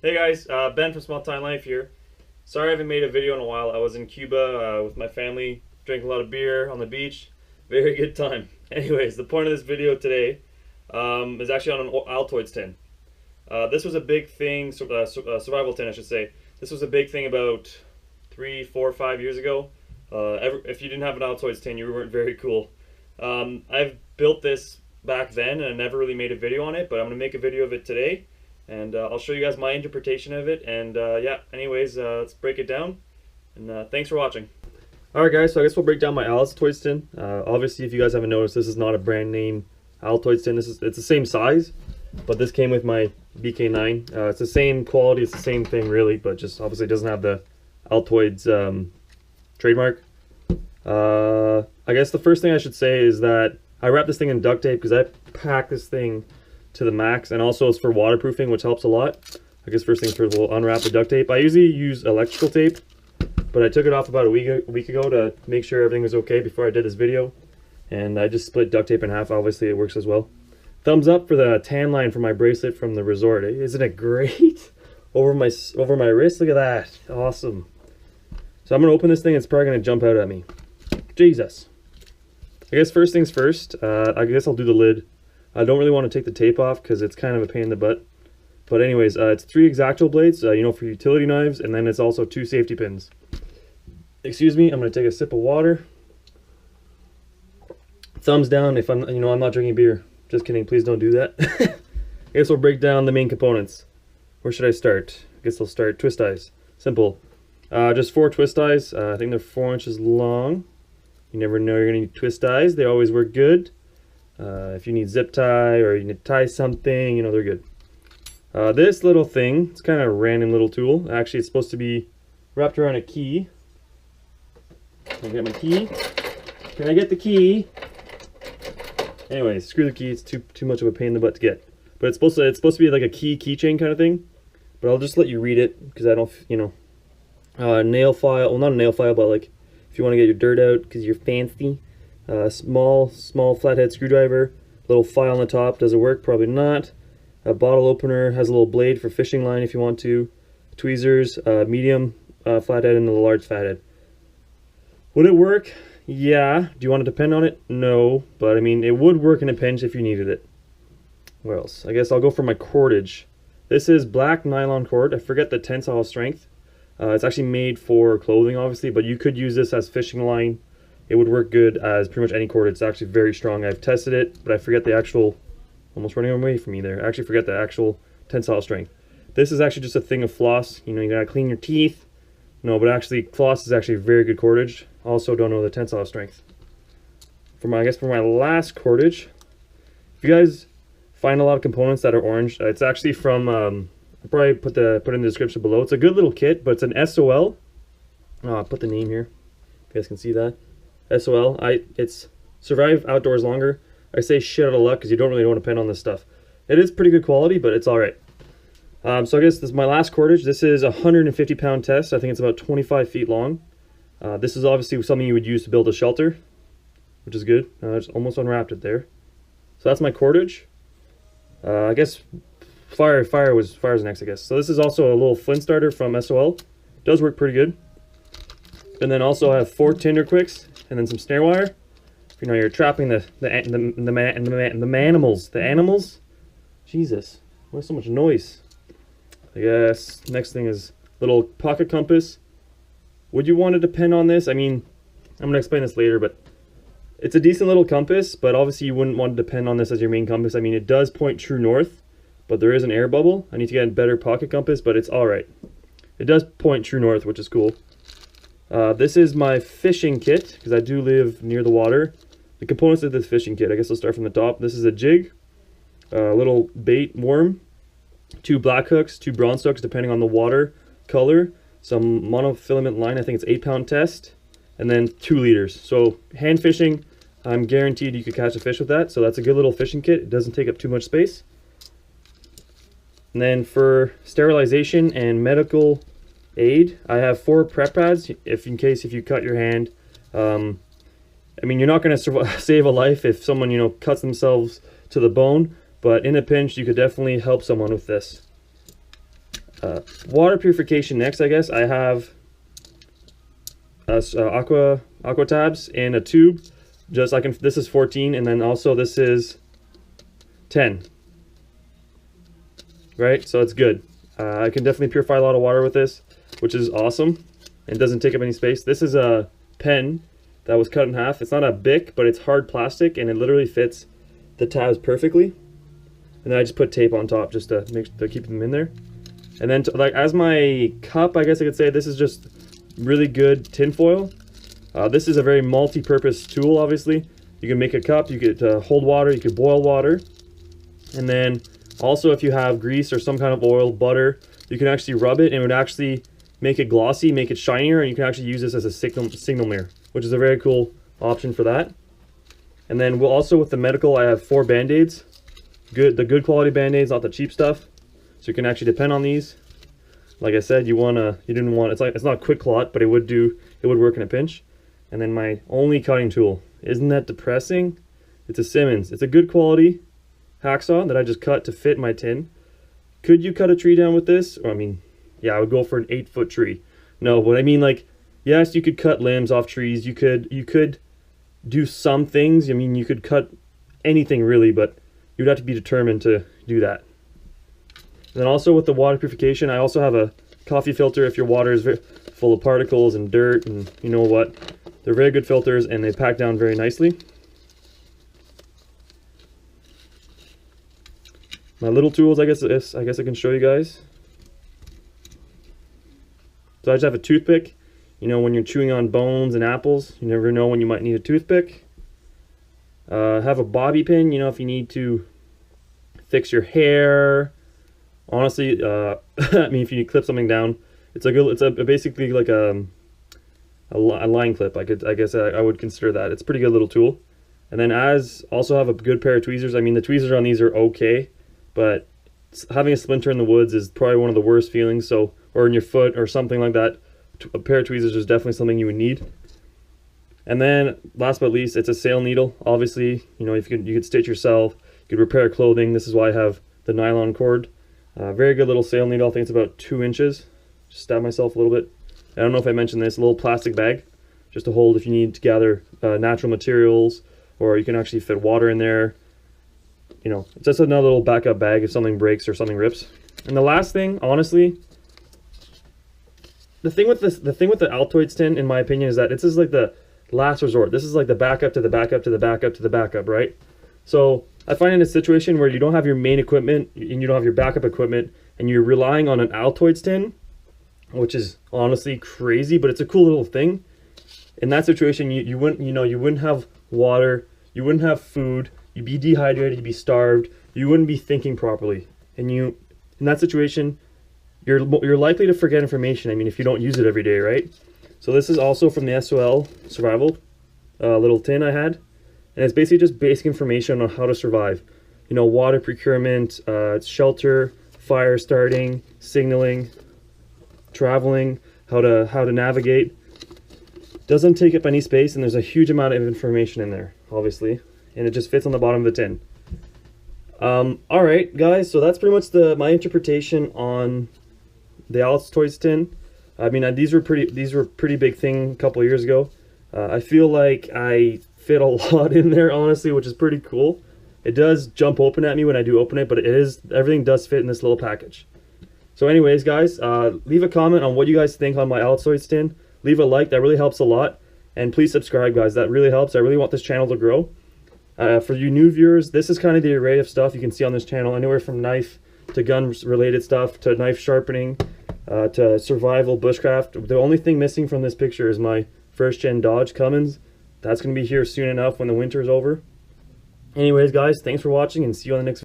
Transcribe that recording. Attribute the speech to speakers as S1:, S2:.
S1: Hey guys, Ben from Small Time Life here. Sorry I haven't made a video in a while. I was in Cuba with my family, drank a lot of beer on the beach. Very good time. Anyways, the point of this video today is actually on an Altoids tin. This was a big thing, survival tin I should say. This was a big thing about 3, 4, 5 years ago. If you didn't have an Altoids tin, you weren't very cool. I've built this back then and I never really made a video on it, but I'm going to make a video of it today. And I'll show you guys my interpretation of it. And yeah, anyways, let's break it down. And thanks for watching. Alright guys, so I guess we'll break down my Altoids tin. Obviously, if you guys haven't noticed, this is not a brand name Altoids tin. It's the same size, but this came with my BK9. It's the same quality, it's the same thing really, but just obviously it doesn't have the Altoids trademark. I guess the first thing I should say is that I wrapped this thing in duct tape because I packed this thing to the max, and also it's for waterproofing, which helps a lot. I guess first things first, we'll unwrap the duct tape. I usually use electrical tape, but I took it off about a week ago to make sure everything was okay before I did this video, and I just split duct tape in half. Obviously it works as well. Thumbs up for the tan line for my bracelet from the resort. Isn't it great? over my wrist, look at that, awesome. So I'm gonna open this thing. It's probably gonna jump out at me. Jesus. I guess first things first, I guess I'll do the lid. I don't really want to take the tape off because it's kind of a pain in the butt. But anyways, it's 3 X-Acto blades, you know, for utility knives, and then it's also 2 safety pins. Excuse me, I'm going to take a sip of water. Thumbs down if I'm not drinking beer. Just kidding, please don't do that. I guess we'll break down the main components. Where should I start? I guess I'll start twist ties. Simple. Just 4 twist ties. I think they're 4 inches long. You never know you're going to need twist ties. They always work good. If you need zip tie or you need to tie something, you know, they're good. This little thing, it's kind of a random little tool. Actually, it's supposed to be wrapped around a key. Can I get my key? Can I get the key? Anyway, screw the key. It's too much of a pain in the butt to get. But it's supposed to be like a keychain kind of thing. But I'll just let you read it because I don't, you know, nail file. Well, not a nail file, but like if you want to get your dirt out because you're fancy. Small flathead screwdriver, little file on the top. Does it work? Probably not. A bottle opener, has a little blade for fishing line if you want to. Tweezers, medium flathead and a large flathead. Would it work? Yeah. Do you want to depend on it? No. But I mean, it would work in a pinch if you needed it. What else? I guess I'll go for my cordage. This is black nylon cord. I forget the tensile strength. It's actually made for clothing, obviously, but you could use this as fishing line. It would work good as pretty much any cord. It's actually very strong. I've tested it, but I forget the actual, almost running away from me there. I actually forget the actual tensile strength. This is actually just a thing of floss. You know, you gotta clean your teeth. No, but actually floss is actually very good cordage. Also don't know the tensile strength. I guess for my last cordage, if you guys find a lot of components that are orange, it's actually from, I'll probably put it in the description below. It's a good little kit, but it's an SOL. I'll put the name here. You guys can see that. SOL. It's survive outdoors longer. I say shit out of luck because you don't really want to depend on this stuff. It is pretty good quality, but it's alright. So I guess this is my last cordage. This is a 150-pound test. I think it's about 25 feet long. This is obviously something you would use to build a shelter, which is good. I just almost unwrapped it there. So that's my cordage. I guess fire's next, I guess. So this is also a little flint starter from SOL. Does work pretty good. And then also I have 4 tinder quicks. And then some snare wire. You know, you're trapping the animals. Jesus, why so much noise? I guess next thing is little pocket compass. Would you want to depend on this? I mean, I'm gonna explain this later, but it's a decent little compass. But obviously, you wouldn't want to depend on this as your main compass. I mean, it does point true north, but there is an air bubble. I need to get a better pocket compass, but it's all right. It does point true north, which is cool. This is my fishing kit, because I do live near the water. The components of this fishing kit, I guess I'll start from the top. This is a jig, a little bait worm, 2 black hooks, 2 bronze hooks, depending on the water color, some monofilament line, I think it's 8-pound test, and then 2 leaders. So hand fishing, I'm guaranteed you could catch a fish with that, so that's a good little fishing kit. It doesn't take up too much space. And then for sterilization and medical aid, I have 4 prep pads if you cut your hand. I mean, you're not going to save a life if someone, you know, cuts themselves to the bone, but in a pinch you could definitely help someone with this. Water purification next, I guess. I have aqua tabs in a tube. Just I can. This is 14, and then also this is 10. Right, so it's good. I can definitely purify a lot of water with this, which is awesome. It doesn't take up any space. This is a pen that was cut in half. It's not a Bic, but it's hard plastic, and it literally fits the tabs perfectly. And then I just put tape on top just to keep them in there. And then like as my cup, I guess I could say this is just really good tin foil. This is a very multi-purpose tool. Obviously, you can make a cup, you could hold water, you could boil water, and then also if you have grease or some kind of oil, butter, you can actually rub it, and it would actually make it glossy, make it shinier, and you can actually use this as a signal mirror, which is a very cool option for that. And then we'll also, with the medical, I have 4 band-aids. The good quality band-aids, not the cheap stuff. So you can actually depend on these. Like I said, you didn't want, it's not a quick clot, but it would work in a pinch. And then my only cutting tool. Isn't that depressing? It's a Simmons. It's a good quality hacksaw that I just cut to fit my tin. Could you cut a tree down with this? Or, I mean, yeah, I would go for an 8-foot tree. No, but I mean, like, yes, you could cut limbs off trees. You could do some things. I mean, you could cut anything really, but you'd have to be determined to do that. And then also with the water purification, I also have a coffee filter if your water is full of particles and dirt, and you know what? They're very good filters, and they pack down very nicely. My little tools, I guess I can show you guys. So I just have a toothpick. You know, when you're chewing on bones and apples, you never know when you might need a toothpick. Have a bobby pin, you know, if you need to fix your hair. Honestly, I mean, if you clip something down, it's basically like a line clip. I guess I would consider that. It's a pretty good little tool. And then also have a good pair of tweezers. I mean, the tweezers on these are okay, but having a splinter in the woods is probably one of the worst feelings. So, or in your foot or something like that, a pair of tweezers is definitely something you would need. And then last but least, it's a sail needle. Obviously, you know, if you could stitch yourself, you could repair clothing. This is why I have the nylon cord. Very good little sail needle. I think it's about 2 inches. Just stab myself a little bit. I don't know if I mentioned this, a little plastic bag just to hold if you need to gather natural materials, or you can actually fit water in there. You know, it's just another little backup bag if something breaks or something rips. And the last thing, honestly, the thing with the Altoids tin, in my opinion, is that this is like the last resort. This is like the backup to the backup to the backup to the backup, right? So I find in a situation where you don't have your main equipment and you don't have your backup equipment, and you're relying on an Altoids tin, which is honestly crazy, but it's a cool little thing. In that situation, you wouldn't have water, you wouldn't have food, you'd be dehydrated, you'd be starved, you wouldn't be thinking properly, and in that situation, you're likely to forget information. I mean, if you don't use it every day, right? So this is also from the SOL Survival little tin I had, and it's basically just basic information on how to survive. You know, water procurement, shelter, fire starting, signaling, traveling, how to navigate. Doesn't take up any space, and there's a huge amount of information in there, obviously, and it just fits on the bottom of the tin. All right, guys, so that's pretty much my interpretation on the Altoids tin. I mean, these were pretty big thing a couple of years ago. I feel like I fit a lot in there, honestly, which is pretty cool. It does jump open at me when I do open it, but everything does fit in this little package. So anyways, guys, leave a comment on what you guys think on my Altoids tin. Leave a like, that really helps a lot. And please subscribe, guys, that really helps. I really want this channel to grow. For you new viewers, this is kind of the array of stuff you can see on this channel, anywhere from knife to gun related stuff to knife sharpening to survival, bushcraft. The only thing missing from this picture is my first gen Dodge Cummins. That's going to be here soon enough when the winter is over. Anyways, guys, thanks for watching, and see you on the next video.